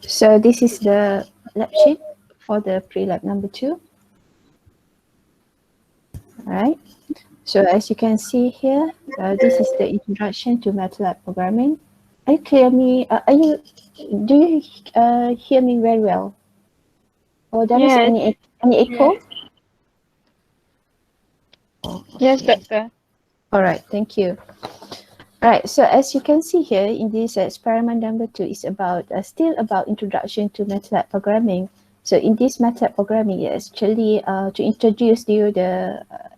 So this is the lab sheet for the pre-lab number 2. Alright. So as you can see here, this is the introduction to MATLAB programming. Are you clear me? Do you hear me very well? Or there is any echo? Yes. Yes, doctor. All right, thank you. Right, so as you can see here in this experiment number 2 is about still about introduction to MATLAB programming. So in this MATLAB programming, actually to introduce you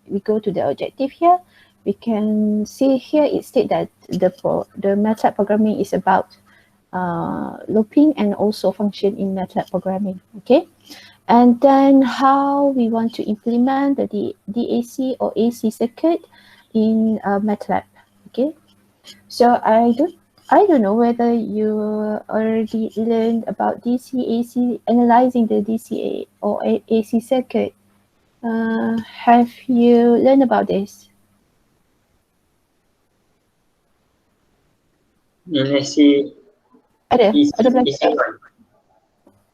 we go to the objective here. We can see here it states that the MATLAB programming is about looping and also function in MATLAB programming. Okay, and then how we want to implement the DAC or AC circuit in MATLAB. Okay. So I don't know whether you already learned about DC AC analyzing the DC or AC circuit. Have you learned about this? AC Ada belajar. EC1.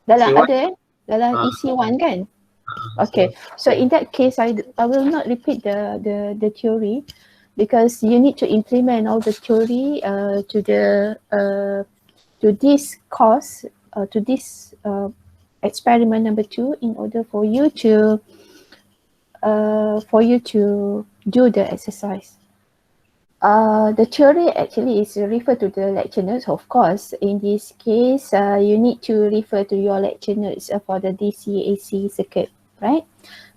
Dalam C1? ada dalam EC1 kan? Okay, so in that case, I will not repeat the theory because you need to implement all the theory to this course to this experiment number 2 in order for you to do the exercise. The theory actually is referred to the lecture notes, of course. In this case, you need to refer to your lecture notes for the DC-AC circuit, right?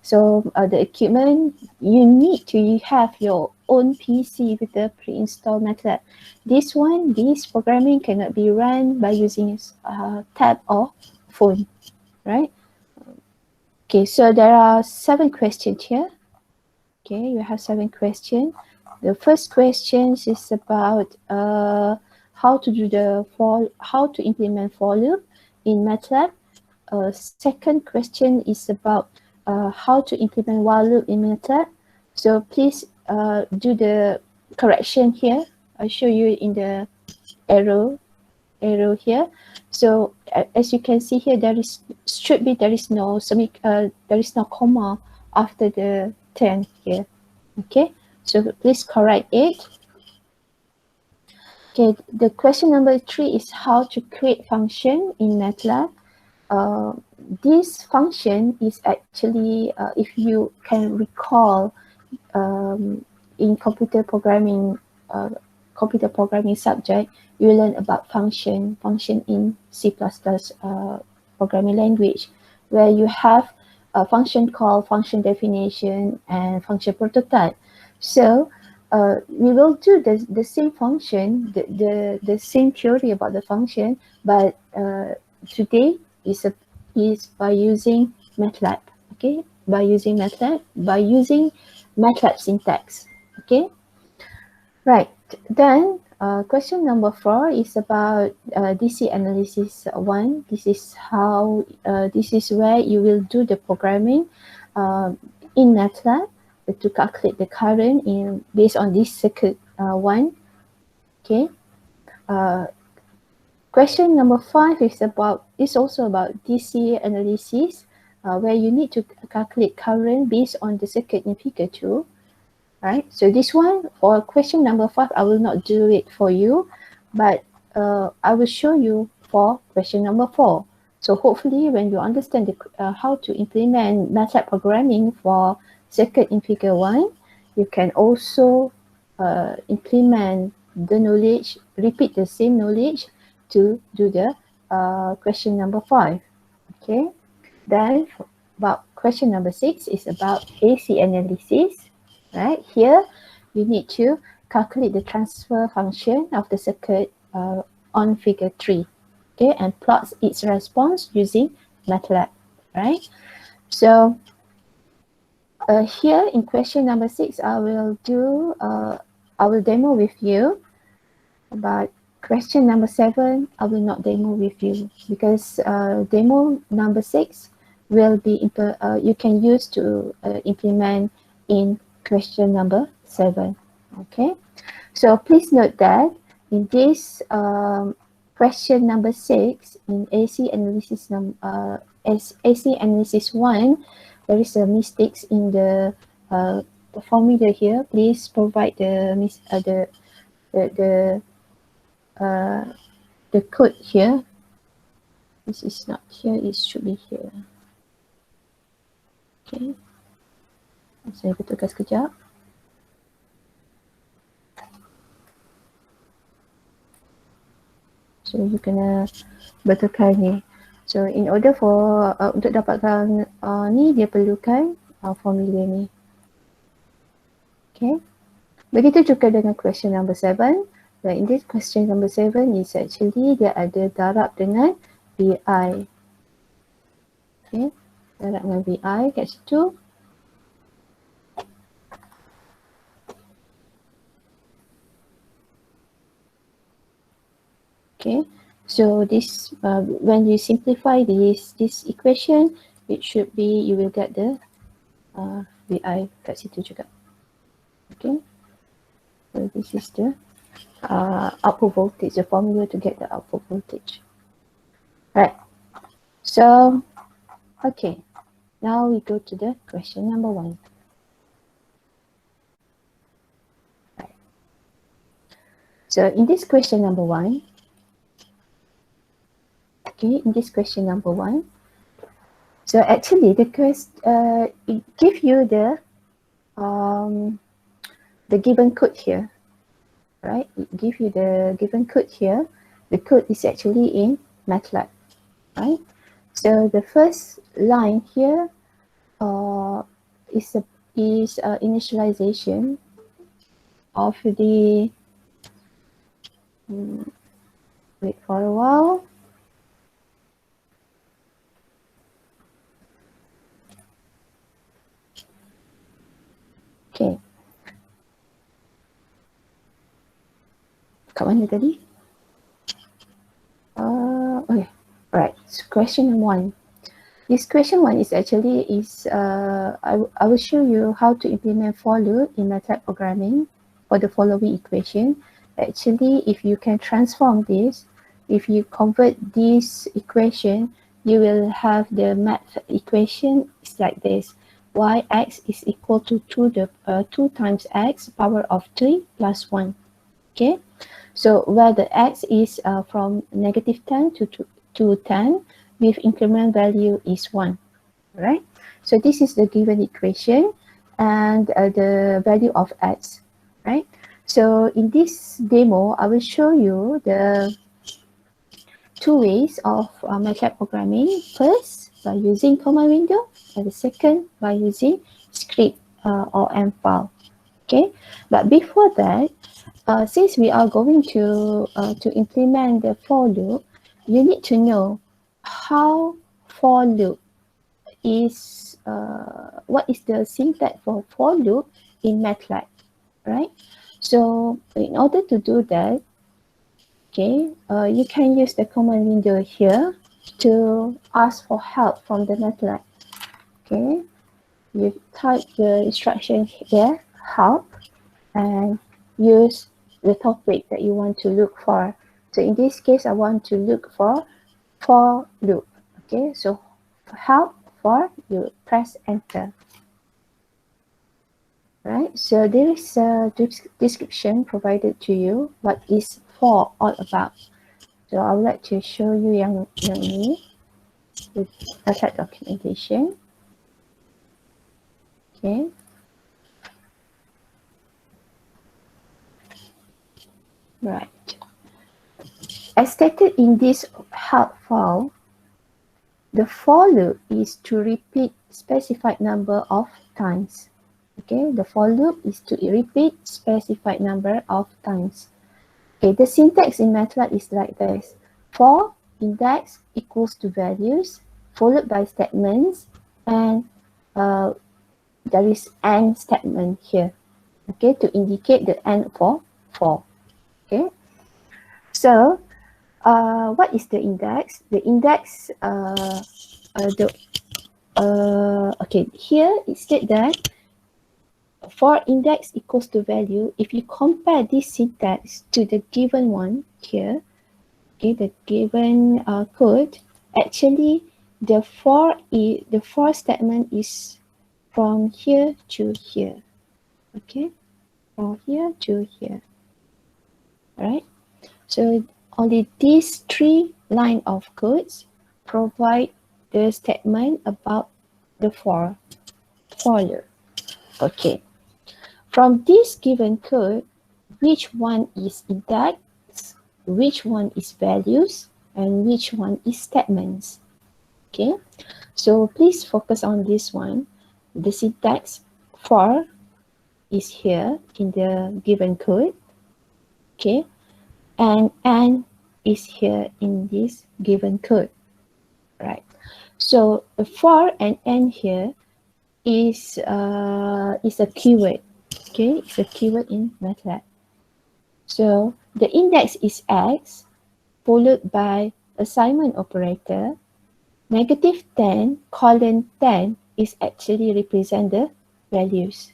So the equipment, you need to have your own PC with the pre-installed MATLAB. This programming cannot be run by using tab or phone, right? Okay, so there are 7 questions here. Okay, you have 7 questions. The first question is about how to implement for loop in MATLAB. Second question is about how to implement while loop in MATLAB. So please do the correction here. I'll show you in the arrow here. So as you can see here, there is no comma after the 10 here. Okay, so please correct it. Okay, the question number 3 is how to create function in MATLAB. This function is actually, if you can recall, in computer programming subject, you learn about function in C++ programming language, where you have a function called function definition and function prototype. So we will do the same function, the same theory about the function, but today is by using MATLAB. Okay, by using MATLAB syntax. Okay, right. Then question number 4 is about DC analysis 1. This is how this is where you will do the programming in MATLAB to calculate the current based on this circuit 1. Okay. Question number 5 is also about DC analysis, where you need to calculate current based on the circuit in figure 2. Right, so this one for question number 5, I will not do it for you, but I will show you for question number 4. So hopefully when you understand how to implement MATLAB programming for circuit in figure 1, you can also implement the knowledge, repeat the same knowledge to do the question number 5. Okay, then about question number 6 is about AC analysis. Right, here you need to calculate the transfer function of the circuit on figure 3, okay, and plot its response using MATLAB, right? So here in question number 6, I will demo with you, but question number 7, I will not demo with you because demo number 6 will be you can use to implement in question number 7. Okay, so please note that in this question number 6 in AC analysis AC analysis 1, there is a mistakes in the formula here. Please provide the code here. This is not here, it should be here. Okay. Saya betulkan sekejap. So you kena betulkan ni. So in order for untuk dapatkan ni, dia perlukan formula ni. Okay. Begitu juga dengan question number 7. Dan in this question number 7 is actually dia ada darab dengan VI. Okay. Darab dengan VI kat situ. Okay, so this when you simplify this equation, it should be you will get the VI kat situ juga. Okay, so this is the output voltage, the formula to get the output voltage. Right. So, okay, now we go to the question number 1. Right. So in this question number 1. Okay, in this question number 1, so actually the it gives you the given code here, right? It gives you the given code here. The code is actually in MATLAB, right? So the first line here is initialization of the. Wait for a while. Okay. Kat mana tadi? Okay. Right. So question 1. This question 1 is actually I will show you how to implement for loop in MATLAB programming for the following equation. Actually, if you can transform this, if you convert this equation, you will have the math equation is like this. Yx is equal to 2 times x power of 3 plus 1. Okay, so where the x is from -10 to 10 with increment value is 1, right? So this is the given equation and the value of x, right? So in this demo, I will show you the 2 ways of MATLAB programming. First, by using command window, and the second by using script or M file. Okay, but before that, since we are going to implement the for loop, you need to know how for loop is what is the syntax for loop in MATLAB, right? So in order to do that, okay, you can use the command window here to ask for help from the MATLAB. Okay, you type the instruction here, help, and use the topic that you want to look for. So in this case, I want to look for loop. Okay, so help for, you press enter. Right, so there is a description provided to you what is for all about. So I would like to show you yang ini with MATLAB documentation. Okay. Right. As stated in this help file, the for loop is to repeat specified number of times. Okay, the for loop is to repeat specified number of times. Okay, the syntax in MATLAB is like this. For index equals to values, followed by statements, and there is AND statement here. Okay, to indicate the AND for. Okay, so what is the index? The index, okay, here it states that for index equals to value, if you compare this syntax to the given one here, okay, the given code, actually the for statement is from here to here, okay, from here to here, right? So only these three line of codes provide the statement about the for loop. Okay, from this given code, which one is index, which one is values, and which one is statements. Okay, so please focus on this one. The syntax for is here in the given code. Okay, and is here in this given code. Right. So the for and and here is a keyword. Okay, it's a keyword in MATLAB. So the index is x, followed by assignment operator. Negative 10 colon 10 is actually represent the values.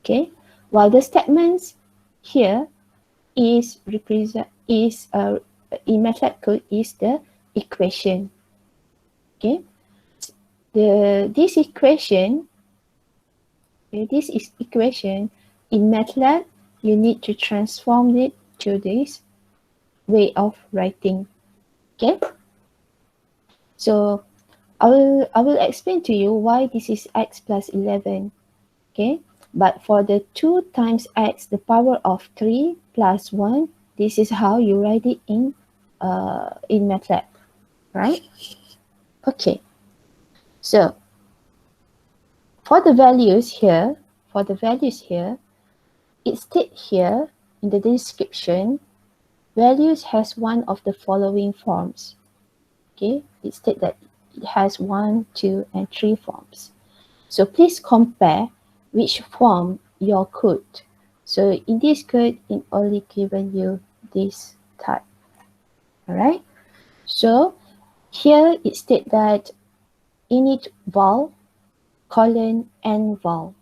Okay, while the statements here is represent is in MATLAB code is the equation. Okay, this equation, okay, this is equation in MATLAB. You need to transform it to this way of writing. Okay, so I will explain to you why this is x plus 11. Okay, but for the 2 times x the power of 3 plus 1, this is how you write it in MATLAB, right? Okay, so for the values here, it states here in the description, values has one of the following forms. Okay, it states that it has 1, 2, and 3 forms. So please compare which form your code. So in this code, it only given you this type. Alright. So here it states that init val colon n val.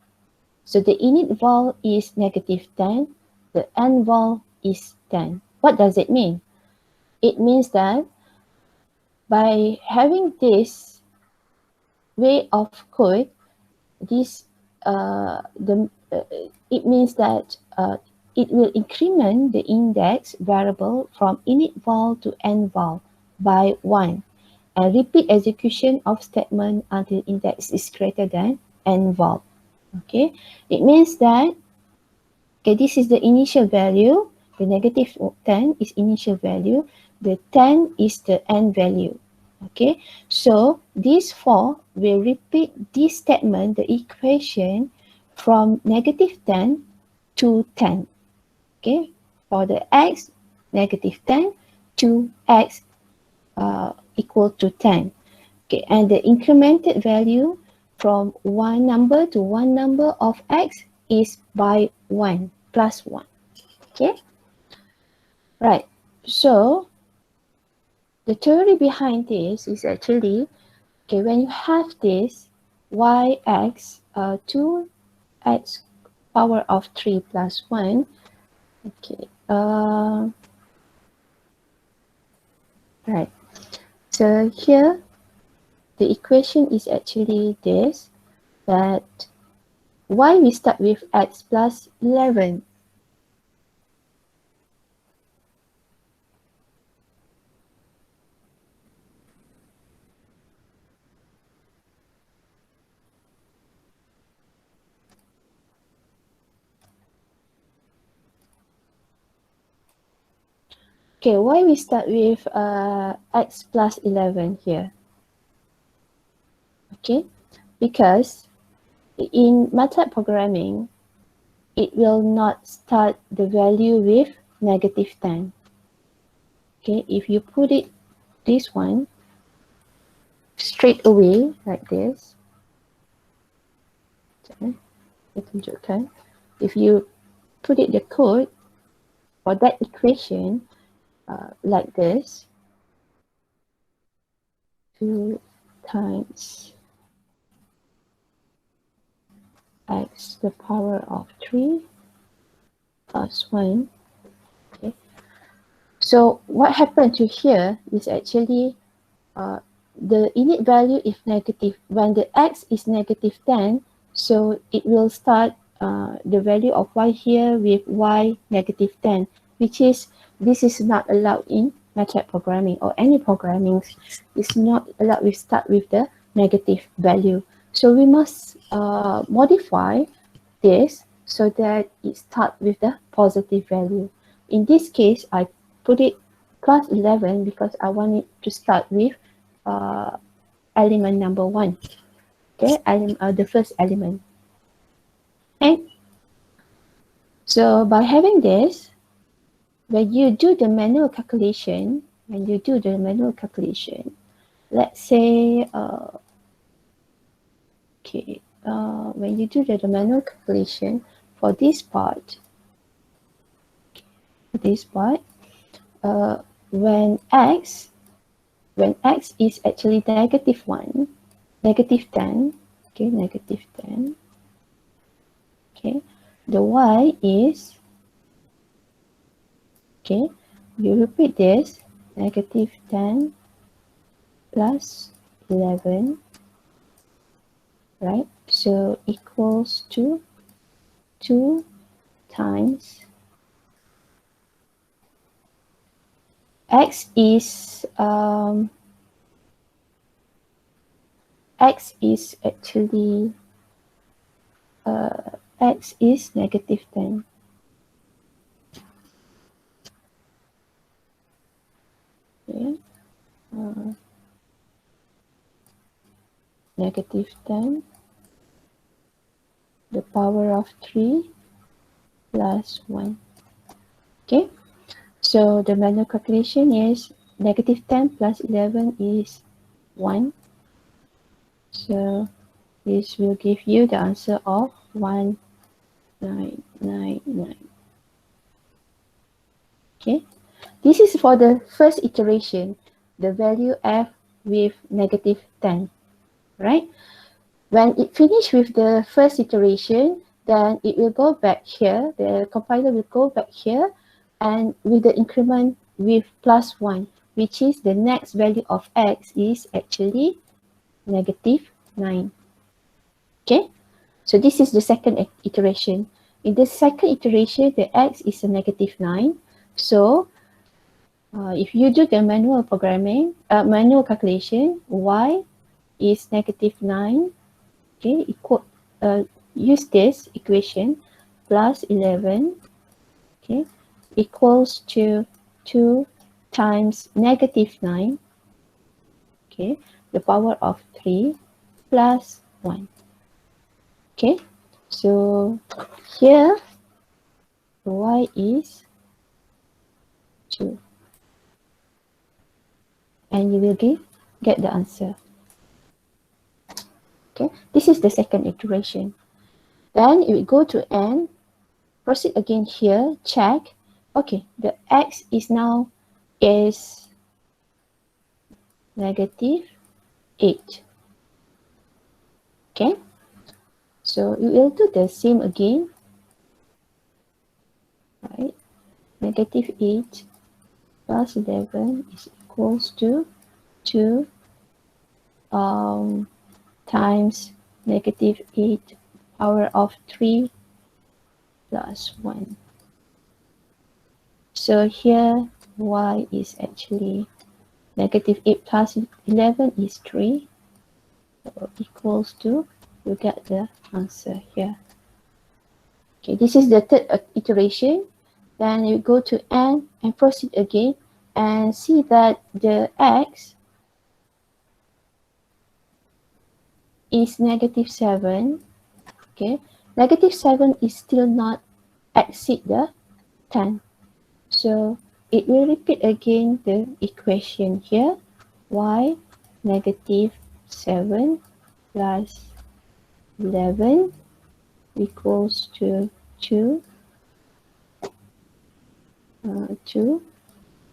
So the init val is negative 10. The n val is 10. What does it mean? It means that by having this way of code, this it means that it will increment the index variable from init val to n val by 1 and repeat execution of statement until index is greater than n val. Okay, it means that this is the initial value, the negative 10 is initial value, the 10 is the n value. Okay, so this for will repeat this statement, the equation from negative 10 to 10. Okay, for the x negative 10 to x equal to 10. Okay, and the incremented value from one number to one number of x is by 1 plus 1. Okay, right. So the theory behind this is actually, okay, when you have this yx 2x power of 3 plus 1, okay, right. So here the equation is actually this, that why we start with x plus 11. Okay, why we start with x plus 11 here? Okay, because in MATLAB programming, it will not start the value with negative 10. Okay, if you put it this one straight away like this, okay, if you put it the code for that equation like this, 2 times x to the power of 3 plus 1. Okay, So what happened to here is actually the init value is negative. When the x is negative 10, so it will start the value of y here with y negative 10, which is, this is not allowed in MATLAB programming or any programming. It's not allowed. We start with the negative value. So we must modify this so that it starts with the positive value. In this case, I put it plus 11 because I want it to start with element number 1. Okay, the first element. And so by having this, when you do the manual calculation, let's say, when you do the manual calculation for this part, when x is actually negative 1, negative 10, okay, negative 10, okay, the y is, okay, you repeat this, negative 10 plus 11, right? So equals to 2 times x is actually x is negative 10. Okay. Negative 10, the power of 3 plus 1. Okay, so the manual calculation is negative 10 plus 11 is 1. So this will give you the answer of 1999. Okay, this is for the first iteration, the value f with negative 10, right? When it finishes with the first iteration, then it will go back here, the compiler will go back here, and with the increment with plus 1, which is the next value of x is actually negative 9. Okay, so this is the second iteration. In the second iteration, the x is a negative 9. So if you do the manual calculation, y is negative 9. Okay, use this equation, plus 11, okay, equals to 2 times negative 9, okay, the power of 3 plus 1. Okay, so here y is 2, and you will get the answer. Okay, this is the second iteration. Then you go to n, proceed again here, check. Okay, the x is now is negative 8. Okay, so you will do the same again, right? Negative 8 plus 11 is equals to 2 times negative 8 power of 3 plus 1. So here y is actually negative 8 plus 11 is 3, so equals to, you get the answer here. Okay, this is the third iteration. Then you go to n and proceed again and see that the x is negative 7. Okay, negative 7 is still not exceed the 10. So it will repeat again the equation here, y negative 7 plus 11 equals to 2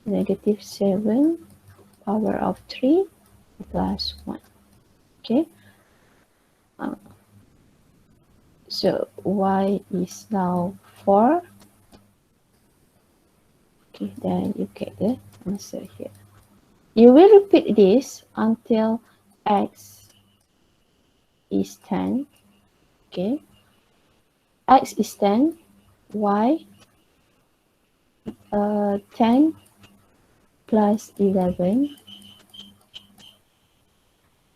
negative 7 power of 3 plus 1. Okay, so y is now 4 Okay, then you get the answer here. You will repeat this until x is 10. Okay, x is 10, y 10 plus 11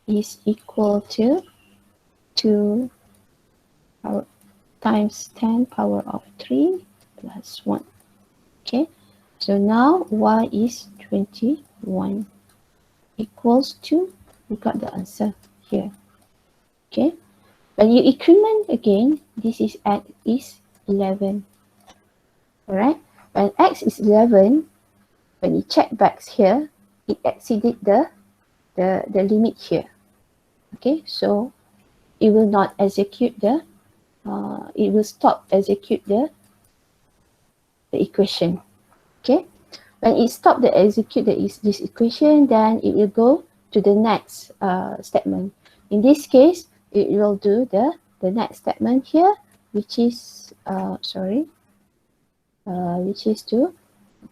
is equal to 2 power times 10 power of 3 plus 1. Okay, so now y is 21 equals to, we got the answer here. Okay, when you increment again, this is x is 11. Alright, when x is 11, when you check back here, it exceeded the limit here. Okay, so it will not execute the it will stop execute the equation. Okay, when it stop the execute this equation, then it will go to the next statement. In this case, it will do the next statement here, which is which is to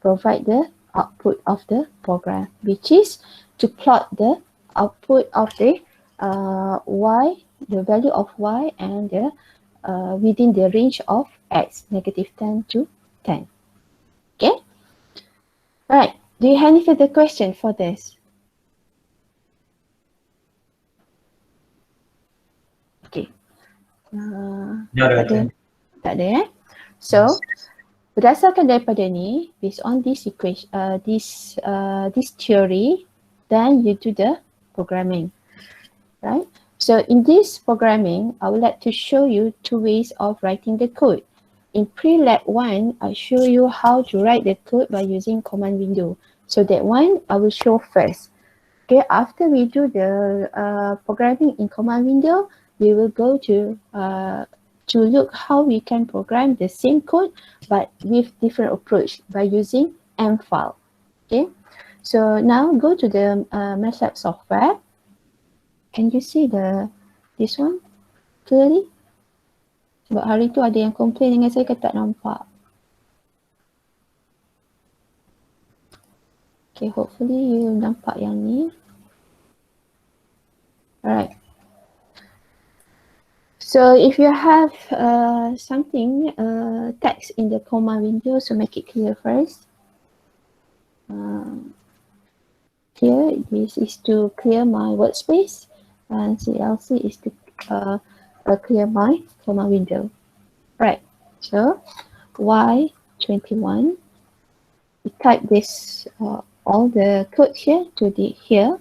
provide the output of the program, which is to plot the output of the y, the value of y, and the within the range of x, -10 to 10. Okay. Right. Do you have any further question for this? Okay. Tak ada eh? So, berdasarkan daripada ni, based on this equation, this theory, then you do the programming, right? So in this programming, I would like to show you two ways of writing the code. In Prelab2, I show you how to write the code by using command window. So that one I will show first. Okay, after we do the programming in command window, we will go to look how we can program the same code but with different approach by using M file. Okay, so now go to the MATLAB software. Can you see this one clearly? Sebab hari tu ada yang complain dengan saya kata tak nampak. Okay, hopefully you nampak yang ni. Alright. So if you have something text in the command window, so make it clear first. Here, this is to clear my workspace, and CLC is to clear my command window. Right. So Y21. We type this all the code here to the here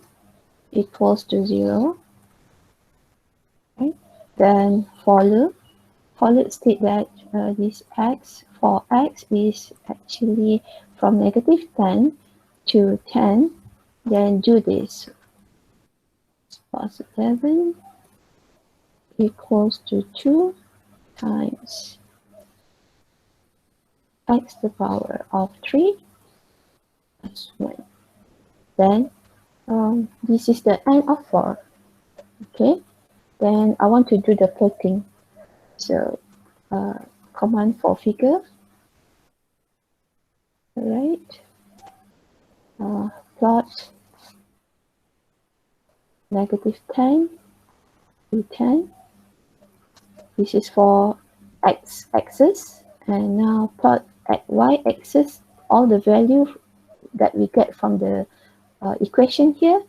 equals to 0. Right. Then for loop state that this x for x is actually from -10 to 10. Then do this. Plus 11 equals to 2 times x to the power of 3 plus 1. Then this is the end of 4. Okay. Then I want to do the plotting. So command for figure. Alright. Plot -10 to 10. This is for x axis, and now plot at y axis all the value that we get from the equation here.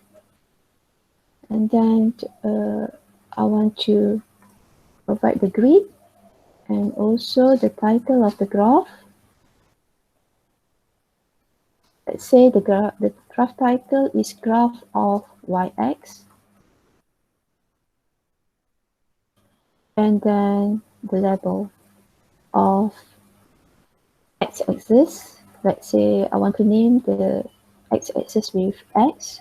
And then I want to provide the grid and also the title of the graph. Let's say the graph title is graph of y-axis. And then the label of x-axis. Let's say I want to name the x-axis with x,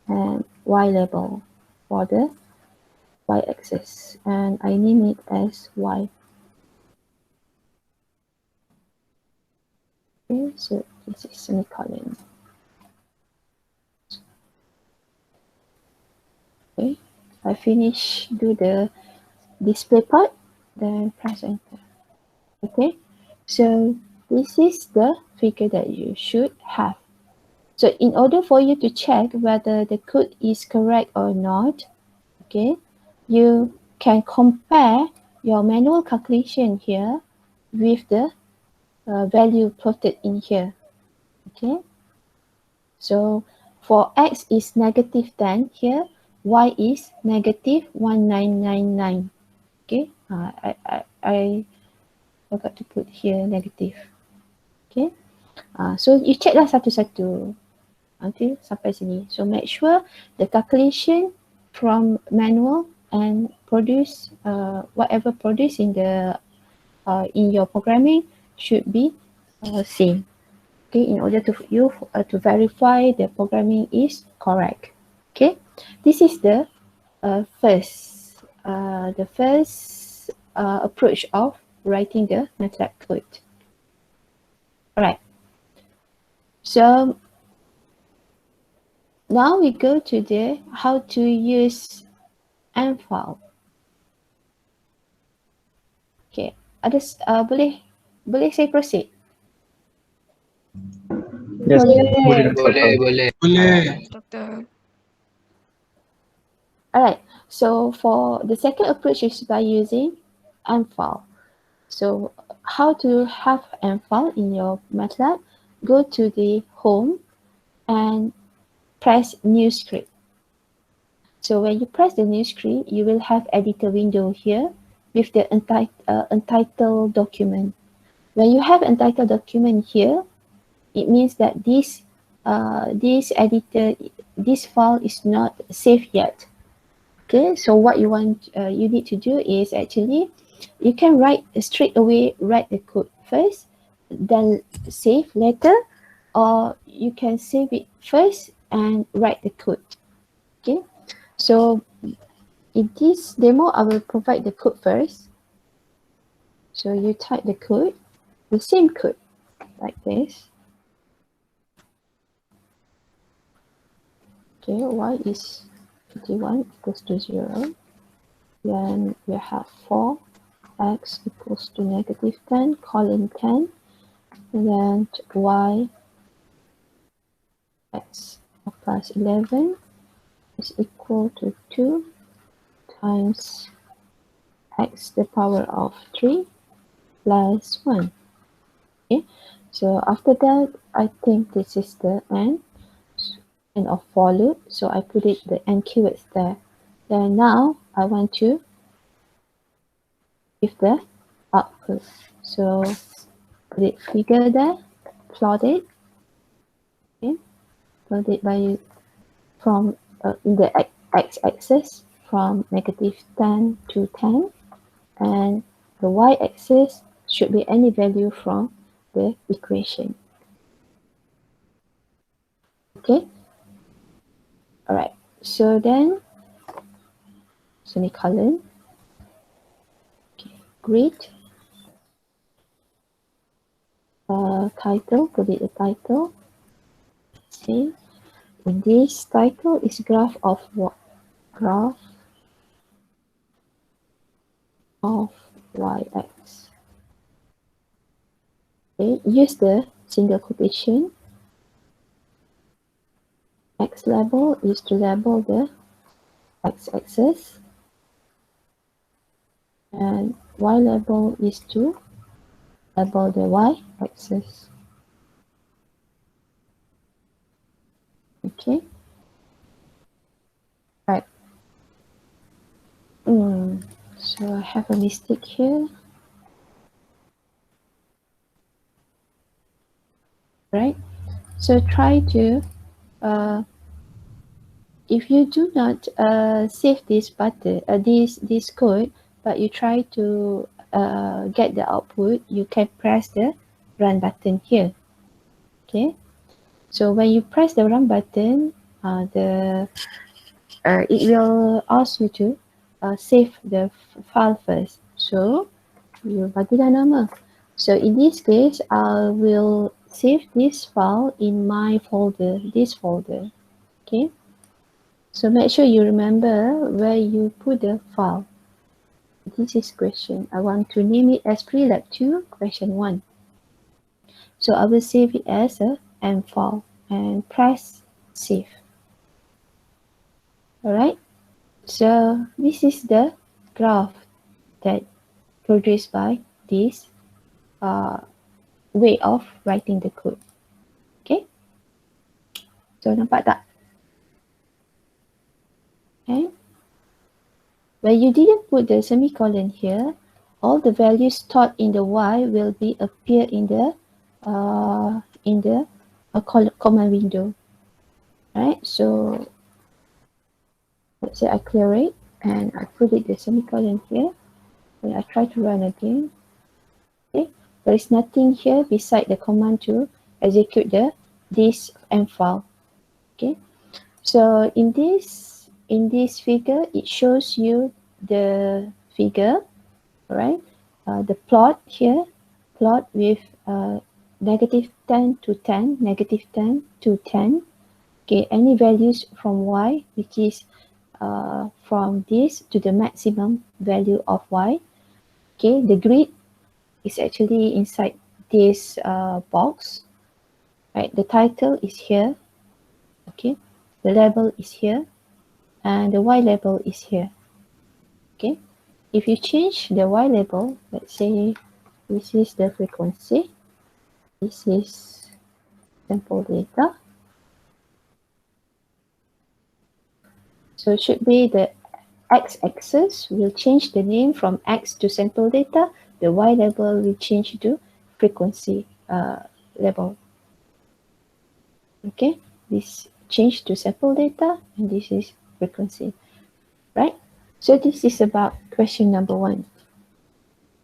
and y label for the y-axis, and I name it as y. Okay, so this is semicolon. Okay, I finish do the display part, then press enter. Okay, so this is the figure that you should have. So in order for you to check whether the code is correct or not, okay, you can compare your manual calculation here with the value plotted in here. Okay, so for x is negative 10 here, y is negative 1999. Okay, I forgot to put here negative. Okay, so you check lah satu-satu until sampai sini. So make sure the calculation from manual and produce whatever produced in the in your programming should be same. Okay, in order to you to verify the programming is correct. Okay, this is the first approach of writing the MATLAB code. Alright, so now we go to the how to use M file. Okay, ada boleh saya proceed? Yes, boleh. Doktor. Alright, so for the second approach is by using M file. So how to have M file in your MATLAB? Go to the home and press new script. So when you press the new script, you will have editor window here with the untitled document. When you have untitled document here, it means that this file is not saved yet. Okay, so what you need to do is actually you can write the code first, then save later, or you can save it first and write the code. Okay, so in this demo, I will provide the code first. So you type the code, the same code, like this. Okay, y is 51 equals to 0. Then we have 4, x equals to negative 10, colon 10. And then y x plus 11 is equal to 2 times x to the power of 3 plus 1. Okay, so after that, I think this is the end of for loop, so I put it the end keywords there. Then now I want to give the output, so put it figure there, plot it. Okay, plot it by from in the x-axis from negative 10 to 10, and the y-axis should be any value from the equation. Okay, all right, so then semicolon, okay, greet, title, put it a title. See, in this title is graph of what? Graph of y-axis. Okay, use the single quotation. X label is to label the x-axis, and y label is to label the y-axis. Okay, right. So I have a mistake here. Right, so try to if you do not save this button, this code, but you try to get the output, you can press the run button here. Okay, so when you press the run button, it will ask you to save the file first. So you bagilah nama. So in this case, I will save this file in my folder, this folder. Okay, so make sure you remember where you put the file. This is question. I want to name it as Prelab2 question 1. So I will save it as a M file and press save. Alright, so this is the graph that produced by this way of writing the code. Okay, so nampak tak? And when you didn't put the semicolon here, all the values stored in the y will be appear in the command window. Right, so let's say I clear it and I put it the semicolon here. When I try to run again, okay, there is nothing here beside the command to execute this M file. Okay, so in this figure, it shows you the figure, right? The plot here, plot with -10 to 10, -10 to 10. Okay, any values from y, which is from this to the maximum value of y. Okay, the grid is actually inside this box, right? The title is here, okay? The label is here, and the y label is here, okay? If you change the y label, let's say this is the frequency, this is sample data. So it should be the x-axis will change the name from x to sample data. The y label will change to frequency label. Okay, this change to sample data and this is frequency, right? So this is about question number 1.